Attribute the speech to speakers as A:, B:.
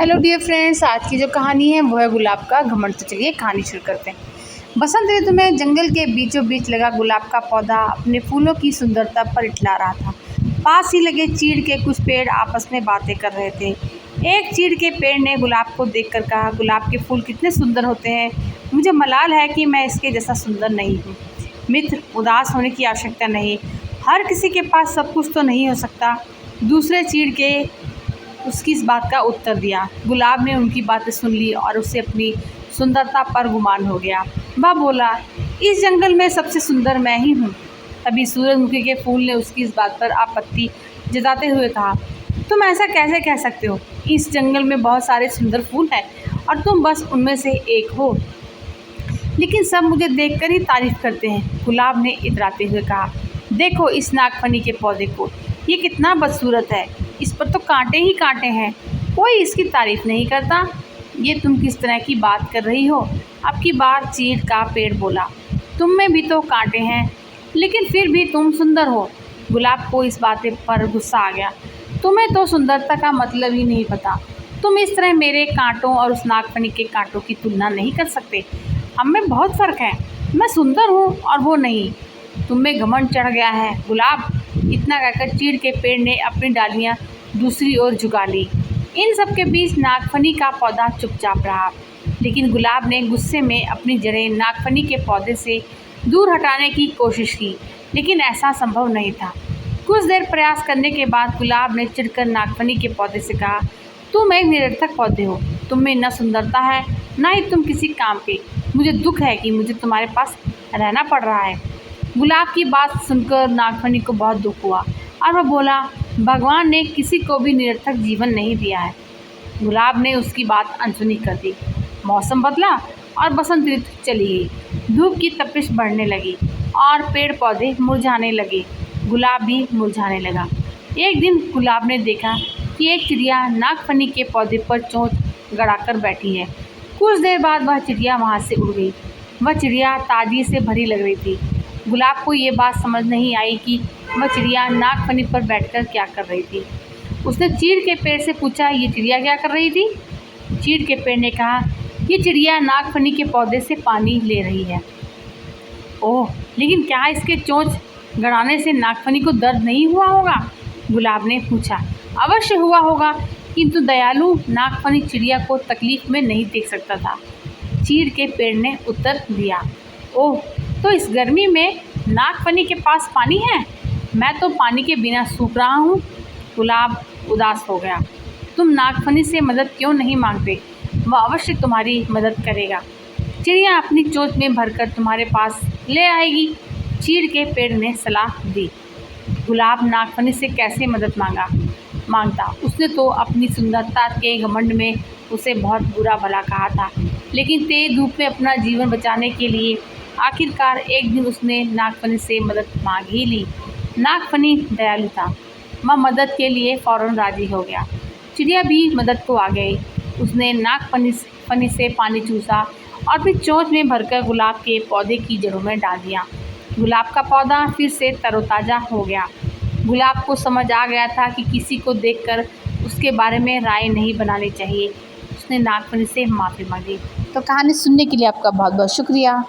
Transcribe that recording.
A: Hello dear friends, आज की जो कहानी है वो है गुलाब का घमंड। तो चलिए कहानी शुरू करते हैं। बसंत ऋतु में जंगल के बीचों बीच लगा गुलाब का पौधा अपने फूलों की सुंदरता पर इठला रहा था। पास ही लगे चीड़ के कुछ पेड़ आपस में बातें कर रहे थे। एक चीड़ के पेड़ ने गुलाब को देखकर कहा, गुलाब के फूल कितने सुंदर होते हैं, मुझे मलाल है कि मैं इसके जैसा सुंदर नहीं हूँ। मित्र, उदास होने की आवश्यकता नहीं, हर किसी के पास सब कुछ तो नहीं हो सकता। दूसरे चीड़ के उसकी इस बात का उत्तर दिया। गुलाब ने उनकी बातें सुन ली और उसे अपनी सुंदरता पर गुमान हो गया। वह बोला, इस जंगल में सबसे सुंदर मैं ही हूँ। तभी सूरजमुखी के फूल ने उसकी इस बात पर आपत्ति जताते हुए कहा, तुम ऐसा कैसे कह सकते हो? इस जंगल में बहुत सारे सुंदर फूल हैं और तुम बस उनमें से एक हो। लेकिन सब मुझे देखकर ही तारीफ करते हैं। गुलाब ने इतराते हुए कहा, देखो इस नागफनी के पौधे को, ये कितना बदसूरत है, इस पर तो कांटे ही कांटे हैं, कोई इसकी तारीफ नहीं करता। ये तुम किस तरह की बात कर रही हो? अब की बार चीड़ का पेड़ बोला, तुम में भी तो कांटे हैं, लेकिन फिर भी तुम सुंदर हो। गुलाब को इस बात पर गुस्सा आ गया, तुम्हें तो सुंदरता का मतलब ही नहीं पता। तुम इस तरह मेरे कांटों और उस नागफनी के कांटों की तुलना नहीं कर सकते। हम में बहुत फ़र्क है, मैं सुंदर हूँ और वो नहीं। तुम में घमंड चढ़ गया है गुलाब। इतना कहकर चीड़ के पेड़ ने अपनी डालियाँ दूसरी ओर झुका ली। इन सब के बीच नागफनी का पौधा चुपचाप रहा, लेकिन गुलाब ने गुस्से में अपनी जड़ें नागफनी के पौधे से दूर हटाने की कोशिश की, लेकिन ऐसा संभव नहीं था। कुछ देर प्रयास करने के बाद गुलाब ने चिढ़कर नागफनी के पौधे से कहा, तुम एक निरर्थक पौधे हो, तुम में न सुंदरता है न ही तुम किसी काम के। मुझे दुख है कि मुझे तुम्हारे पास रहना पड़ रहा है। गुलाब की बात सुनकर नागफनी को बहुत दुख हुआ और वह बोला, भगवान ने किसी को भी निरर्थक जीवन नहीं दिया है। गुलाब ने उसकी बात अनसुनी कर दी। मौसम बदला और बसंत ऋतु चली गई। धूप की तपिश बढ़ने लगी और पेड़ पौधे मुरझाने लगे। गुलाब भी मुरझाने लगा। एक दिन गुलाब ने देखा कि एक चिड़िया नागफनी के पौधे पर चोंच गड़ाकर बैठी है। कुछ देर बाद वह चिड़िया वहाँ से उड़ गई। वह चिड़िया ताजगी से भरी लग रही थी। गुलाब को ये बात समझ नहीं आई कि वह चिड़िया नागफनी पर बैठकर क्या कर रही थी। उसने चीड़ के पेड़ से पूछा, ये चिड़िया क्या कर रही थी? चीड़ के पेड़ ने कहा, ये चिड़िया नागफनी के पौधे से पानी ले रही है। ओह, लेकिन क्या इसके चोंच गड़ाने से नागफनी को दर्द नहीं हुआ होगा? गुलाब ने पूछा। अवश्य हुआ होगा, किंतु दयालु नागफनी चिड़िया को तकलीफ में नहीं देख सकता था। चीड़ के पेड़ ने उत्तर दिया, ओह, तो इस गर्मी में नागफनी के पास पानी है? मैं तो पानी के बिना सूख रहा हूँ। गुलाब उदास हो गया। तुम नागफनी से मदद क्यों नहीं मांगते? वह अवश्य तुम्हारी मदद करेगा। चिड़िया अपनी चोंच में भरकर तुम्हारे पास ले आएगी। चीड़ के पेड़ ने सलाह दी। गुलाब नागफनी से कैसे मदद मांगता। उसने तो अपनी सुंदरता के घमंड में उसे बहुत बुरा भला कहा था, लेकिन तेज धूप में अपना जीवन बचाने के लिए आखिरकार एक दिन उसने नागफनी से मदद मांग ही ली। नागफनी दयालु था, वह मदद के लिए फौरन राजी हो गया। चिड़िया भी मदद को आ गई। उसने नागफनी से पानी चूसा और फिर चोंच में भरकर गुलाब के पौधे की जड़ों में डाल दिया। गुलाब का पौधा फिर से तरोताज़ा हो गया। गुलाब को समझ आ गया था कि किसी को देखकर उसके बारे में राय नहीं बनानी चाहिए। उसने नागफनी से माफ़ी मांगी। तो कहानी सुनने के लिए आपका बहुत बहुत शुक्रिया।